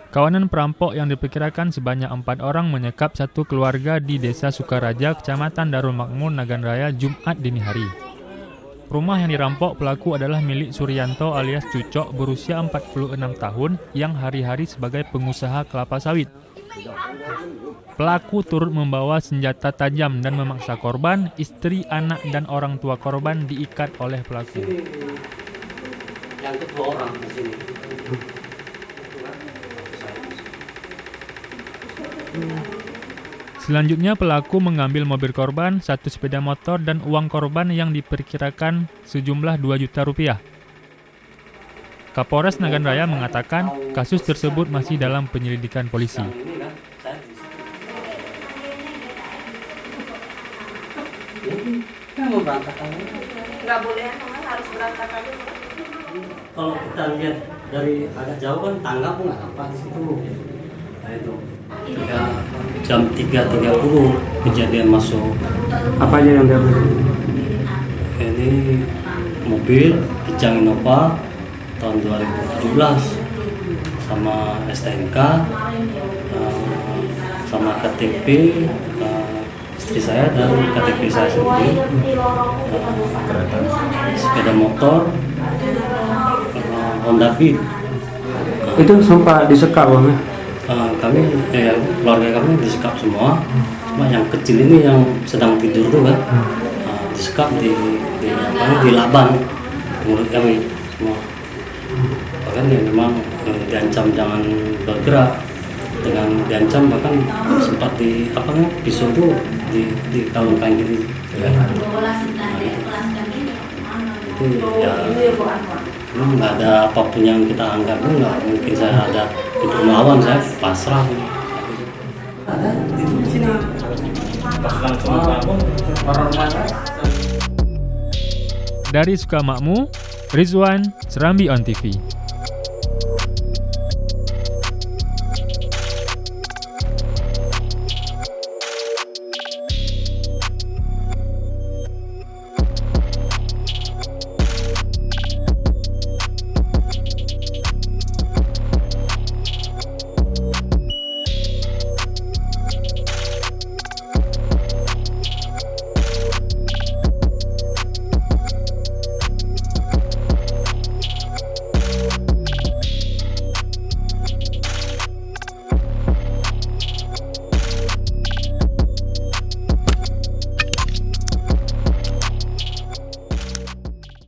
Kawanan perampok yang diperkirakan sebanyak 4 orang menyekap satu keluarga di Desa Sukaraja, Kecamatan Darul Makmur, Nagan Raya, Jumat dini hari. Rumah yang dirampok pelaku adalah milik Suryanto alias Cucok berusia 46 tahun yang hari-hari sebagai pengusaha kelapa sawit. Pelaku turut membawa senjata tajam dan memaksa korban, istri, anak, dan orang tua korban diikat oleh pelaku. Yang kedua orang di sini. Selanjutnya pelaku mengambil mobil korban, satu sepeda motor, dan uang korban yang diperkirakan sejumlah 2 juta rupiah. Kapolres Nagan Raya mengatakan kasus tersebut masih dalam penyelidikan polisi. Nggak boleh, harus berangkat aja. Kalau kita lihat dari agak jauh kan tangga pun nggak apa di situ. Nah itu jam 3.30 kejadian masuk. Apa aja yang diambil? Ini mobil Kijang Innova tahun 2017 sama STNK sama KTP istri saya dan KTP saya sendiri, sepeda motor Honda Beat. Itu sempat disekap bang? Kami keluarga kami disekap semua, cuma yang kecil ini yang sedang tidur tuh kan disekap di laban mulut kami semua. Bahkan ya memang diancam jangan bergerak, dengan diancam bahkan sempat pisau tuh di kalungkan gini ya. Itu ya memang nggak ada apapun yang kita anggap, nggak mungkin saya ada untuk melawan, saya pasrah. Ada di sini. Dari Sukamakmur, Rizwan, Serambi On TV.